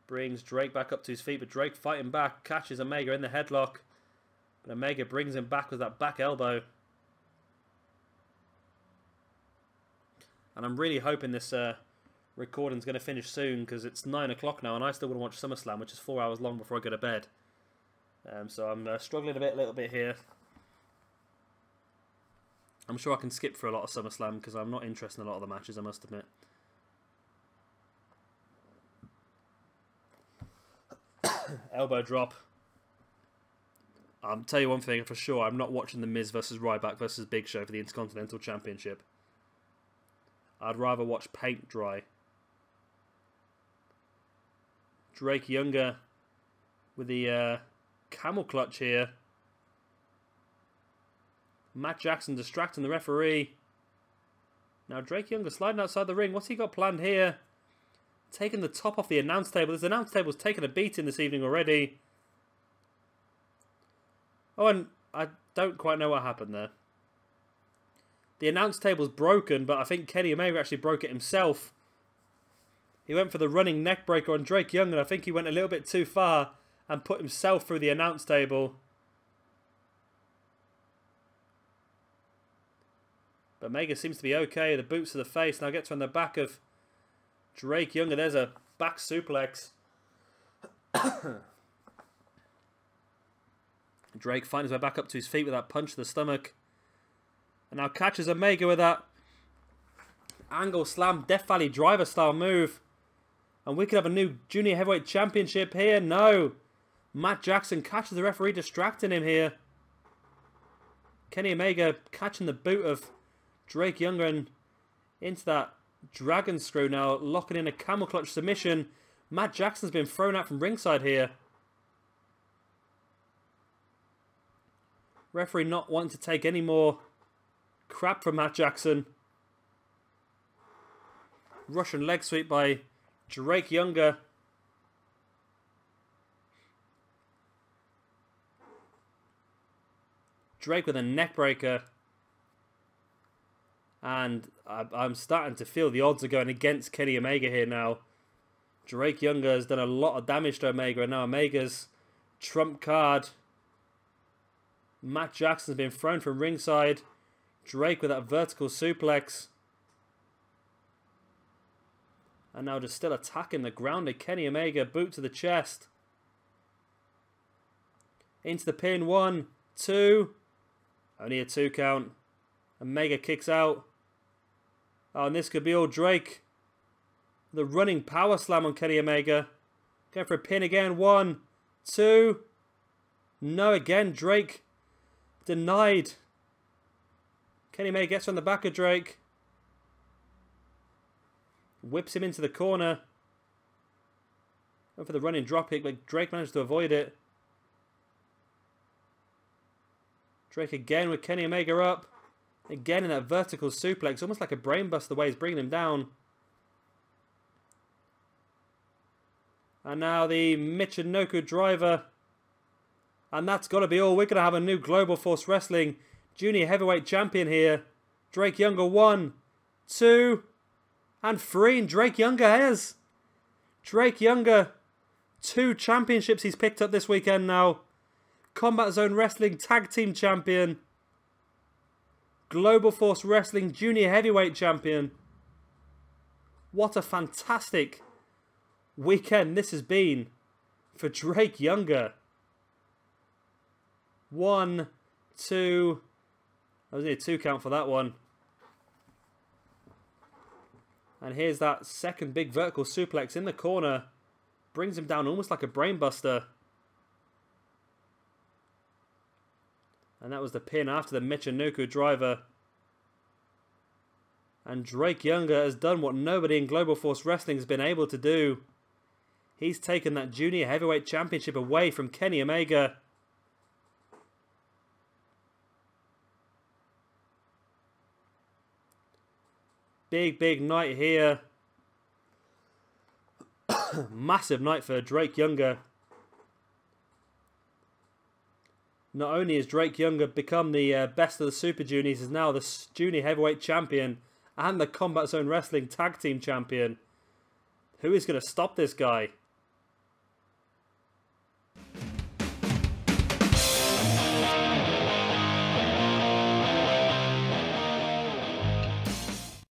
Brings Drake back up to his feet, but Drake fighting back, catches Omega in the headlock. But Omega brings him back with that back elbow. And I'm really hoping this recording's going to finish soon, because it's 9 o'clock now, and I still want to watch SummerSlam, which is 4 hours long before I go to bed. So I'm struggling a little bit here. I'm sure I can skip through a lot of SummerSlam, because I'm not interested in a lot of the matches, I must admit. Elbow drop. I'll tell you one thing for sure, I'm not watching The Miz versus Ryback versus Big Show for the Intercontinental Championship. I'd rather watch paint dry. Drake Younger with the camel clutch here. Matt Jackson distracting the referee. Now Drake Younger sliding outside the ring. What's he got planned here? Taking the top off the announce table. This announce table's taken a beating this evening already. Oh, and I don't quite know what happened there. The announce table's broken, but I think Kenny Omega actually broke it himself. He went for the running neck breaker on Drake Younger, and I think he went a little bit too far and put himself through the announce table. But Omega seems to be okay. The boots to the face. Now gets on the back of Drake Younger. There's a back suplex. Drake finds his way back up to his feet with that punch to the stomach. And now catches Omega with that angle slam, Death Valley driver style move. And we could have a new Junior Heavyweight Championship here. No. Matt Jackson catches the referee, distracting him here. Kenny Omega catching the boot of Drake Younger and into that dragon screw now, locking in a camel clutch submission. Matt Jackson's been thrown out from ringside here. Referee not wanting to take any more crap from Matt Jackson. Russian leg sweep by Drake Younger. Drake with a neck breaker. And I'm starting to feel the odds are going against Kenny Omega here now. Drake Younger has done a lot of damage to Omega, and now Omega's trump card. Matt Jackson's been thrown from ringside. Drake with that vertical suplex. And now just still attacking the grounded Kenny Omega. Boot to the chest. Into the pin. 1, 2. Only a 2 count. Omega kicks out. Oh, and this could be all Drake. The running power slam on Kenny Omega. Going for a pin again. 1, 2. No, again, Drake denied. Kenny Omega gets on the back of Drake. Whips him into the corner. Went for the running dropkick, but Drake managed to avoid it. Drake again with Kenny Omega up. Again in that vertical suplex. Almost like a brainbuster the way he's bringing him down. And now the Michinoku driver. And that's got to be all. We're going to have a new Global Force Wrestling Junior Heavyweight Champion here. Drake Younger 1, 2, and 3. And Drake Younger has. Drake Younger, 2 championships he's picked up this weekend now. Combat Zone Wrestling Tag Team Champion. Global Force Wrestling Junior Heavyweight Champion. What a fantastic weekend this has been for Drake Younger. 1, 2. I was near 2 count for that one. And here's that second big vertical suplex in the corner. Brings him down almost like a brainbuster. And that was the pin after the Michinoku driver. And Drake Younger has done what nobody in Global Force Wrestling has been able to do. He's taken that Junior Heavyweight Championship away from Kenny Omega. Big night here. Massive night for Drake Younger. Not only has Drake Younger become the best of the Super Juniors, he's now the Junior Heavyweight Champion and the Combat Zone Wrestling Tag Team Champion. Who is going to stop this guy?